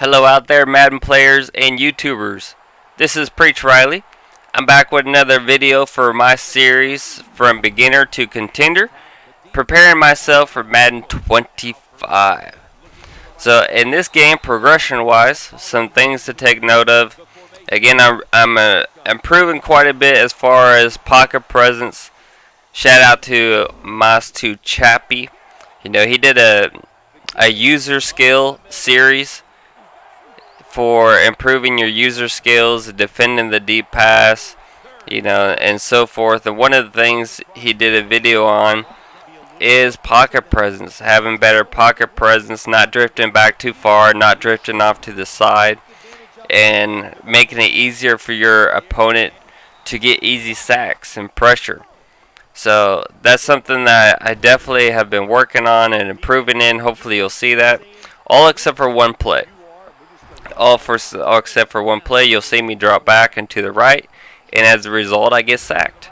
Hello out there, Madden players and YouTubers. This is Preach Riley. I'm back with another video for my series from beginner to contender, preparing myself for Madden 25. So in this game, progression-wise, some things to take note of. Again, I'm improving quite a bit as far as pocket presence. Shout out to Moss2chappy. He did a user skill series for improving your user skills, defending the deep pass, and so forth. And one of the things he did a video on is pocket presence, having better pocket presence, not drifting back too far, not drifting off to the side, and making it easier for your opponent to get easy sacks and pressure. So that's something that I definitely have been working on and improving in. Hopefully you'll see that. All except for one play. All except for one play, you'll see me drop back and to the right, and as a result, I get sacked.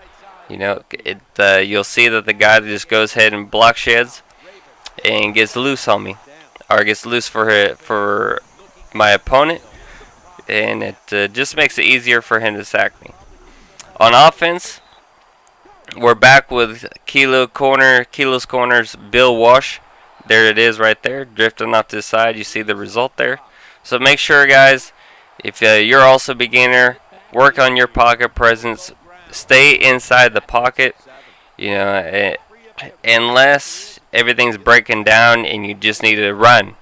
You'll see that the guy just goes ahead and block sheds and gets loose on me, or gets loose for my opponent, and it just makes it easier for him to sack me. On offense, we're back with Kilo's Corner's Bill Wash. There it is right there, drifting off to the side. You see the result there. So make sure, guys, if you're also a beginner, work on your pocket presence. Stay inside the pocket, unless everything's breaking down and you just need to run.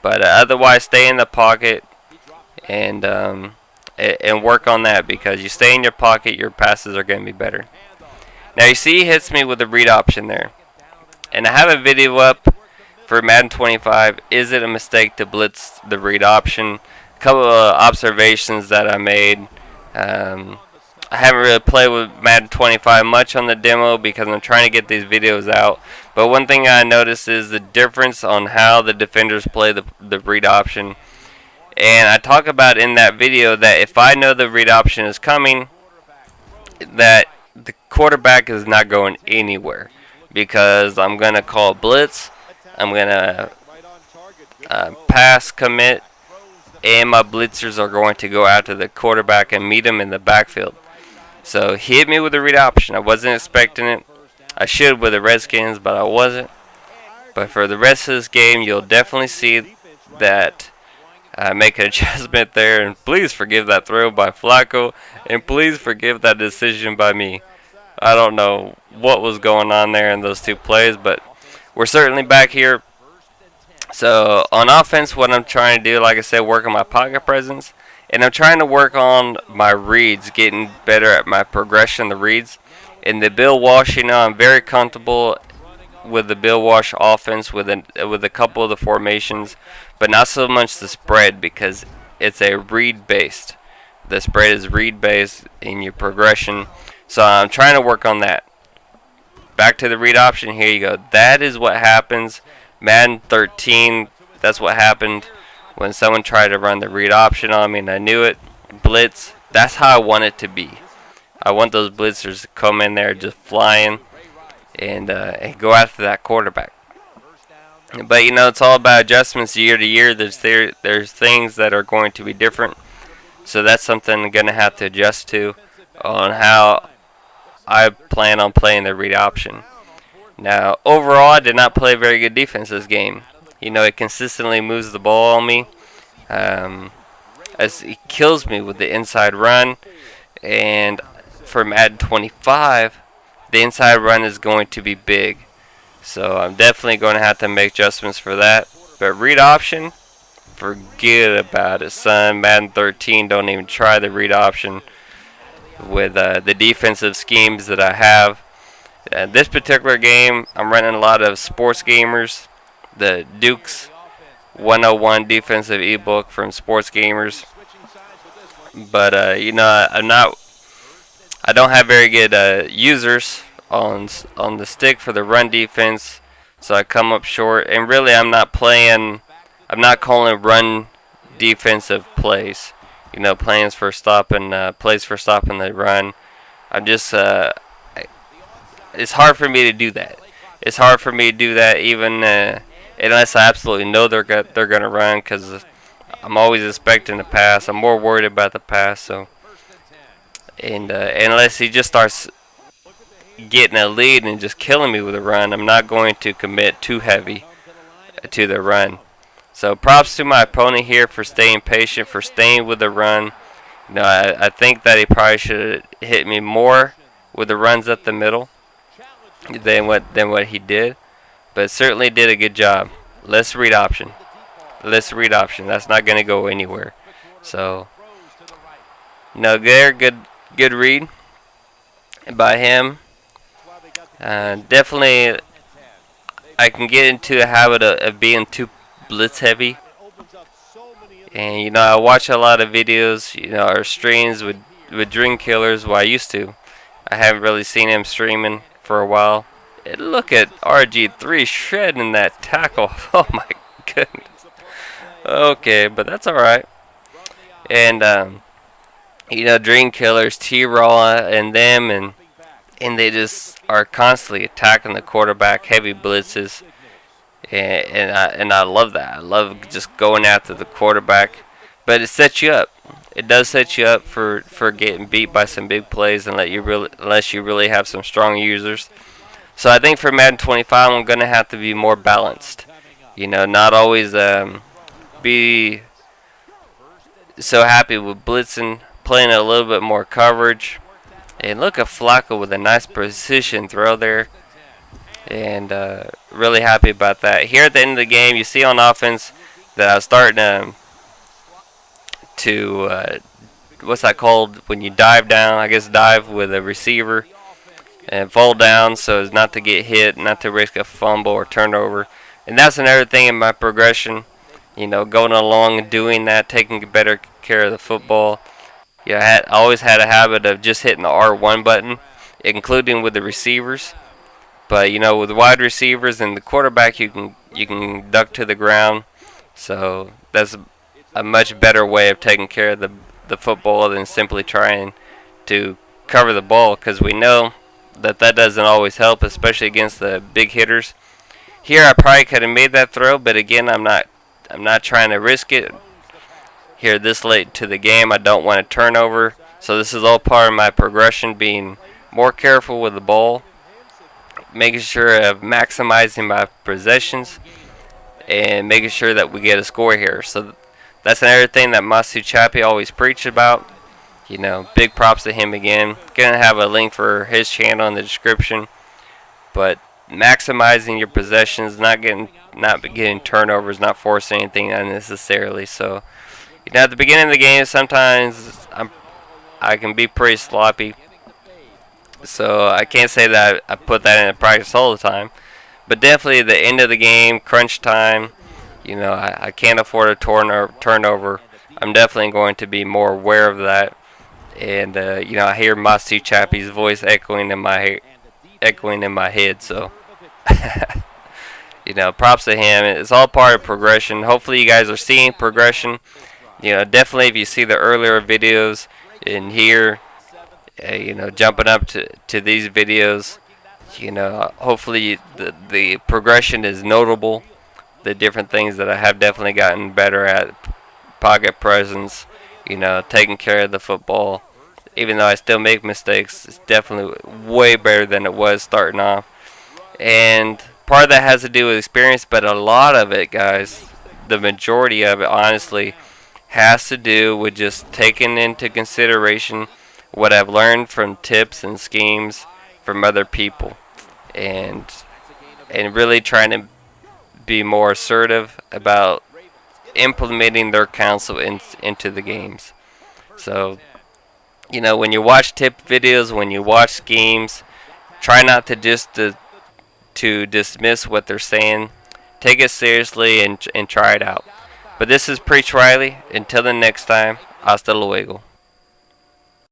But otherwise, stay in the pocket and work on that, because you stay in your pocket, your passes are going to be better. Now you see he hits me with the read option there. And I have a video up for Madden 25, is it a mistake to blitz the read option? A couple of observations that I made. I haven't really played with Madden 25 much on the demo because I'm trying to get these videos out. But one thing I noticed is the difference on how the defenders play the read option. And I talk about in that video that if I know the read option is coming, that the quarterback is not going anywhere, because I'm going to call blitz, I'm going to pass commit, and my blitzers are going to go after the quarterback and meet him in the backfield. So he hit me with the read option. I wasn't expecting it. I should with the Redskins, but I wasn't. But for the rest of this game, you'll definitely see that make an adjustment there. And please forgive that throw by Flacco, and please forgive that decision by me. I don't know what was going on there in those two plays, but we're certainly back here. So on offense, what I'm trying to do, like I said, work on my pocket presence, and I'm trying to work on my reads, getting better at my progression, the reads. In the Bill Walsh, I'm very comfortable with the Bill Walsh offense with a couple of the formations, but not so much the spread, because it's a read based. The spread is read based in your progression, so I'm trying to work on that. Back to the read option. Here you go. That is what happens. Madden 13, that's what happened when someone tried to run the read option on me, and I knew it. Blitz, that's how I want it to be. I want those blitzers to come in there just flying and go after that quarterback. But it's all about adjustments year to year. There's things that are going to be different, so that's something I'm gonna have to adjust to on how I plan on playing the read option. Now, overall, I did not play very good defense this game. It consistently moves the ball on me. As it kills me with the inside run. And for Madden 25, the inside run is going to be big. So I'm definitely going to have to make adjustments for that. But read option, forget about it, son. Madden 13, don't even try the read option with the defensive schemes that I have. This particular game, I'm running a lot of Sports Gamers, the Duke's 101 defensive ebook from Sports Gamers. But I don't have very good users on the stick for the run defense, so I come up short. And really, I'm not calling run defensive plays. Plays for stopping the run. I'm just it's hard for me to do that. It's hard for me to do that even unless I absolutely know they're gonna run, because I'm always expecting the pass. I'm more worried about the pass. So, and unless he just starts getting a lead and just killing me with a run, I'm not going to commit too heavy to the run. So props to my opponent here for staying patient, for staying with the run. I think that he probably should have hit me more with the runs up the middle than what he did, but certainly did a good job. Let's read option. Let's read option. That's not going to go anywhere. So good read by him. Definitely, I can get into the habit of being too blitz heavy. And I watch a lot of videos, or streams with Dream Killers. Well, I used to. I haven't really seen him streaming for a while. And look at RG3 shredding that tackle. Oh my goodness. Okay, but that's all right. And Dream Killers, T-Raw, and them, and they just are constantly attacking the quarterback, heavy blitzes. And I love that. I love just going after the quarterback. But it sets you up. It does set you up for getting beat by some big plays unless you really have some strong users. So I think for Madden 25, I'm going to have to be more balanced. Not always be so happy with blitzing, playing a little bit more coverage. And look at Flacco with a nice precision throw there. And really happy about that. Here at the end of the game, you see on offense that I was starting to what's that called when you dive down? I guess dive with a receiver and fall down so as not to get hit, not to risk a fumble or turnover. And that's another thing in my progression. Going along and doing that, taking better care of the football. I always had a habit of just hitting the R1 button, including with the receivers. But with wide receivers and the quarterback, you can duck to the ground. So that's a much better way of taking care of the football than simply trying to cover the ball, because we know that doesn't always help, especially against the big hitters. Here I probably could have made that throw, but again, I'm not trying to risk it. Here this late to the game, I don't want a turnover. So this is all part of my progression, being more careful with the ball, making sure of maximizing my possessions, and making sure that we get a score here. So that's another thing that Moss2chappy always preached about. Big props to him again. Gonna have a link for his channel in the description. But maximizing your possessions, not getting turnovers, not forcing anything unnecessarily. So at the beginning of the game, sometimes I can be pretty sloppy. So I can't say that I put that into practice all the time. But definitely the end of the game, crunch time, I can't afford a turnover. I'm definitely going to be more aware of that. And, I hear Moss2chappy's voice echoing in my head. So, props to him. It's all part of progression. Hopefully you guys are seeing progression. Definitely if you see the earlier videos in here, jumping up to these videos, hopefully the progression is notable. The different things that I have definitely gotten better at: pocket presence, taking care of the football. Even though I still make mistakes, it's definitely way better than it was starting off. And part of that has to do with experience, but a lot of it, guys, the majority of it, honestly, has to do with just taking into consideration what I've learned from tips and schemes from other people, and really trying to be more assertive about implementing their counsel into the games. So, when you watch tip videos, when you watch schemes, try not to just to dismiss what they're saying. Take it seriously and try it out. But this is Preach Riley. Until the next time, hasta luego.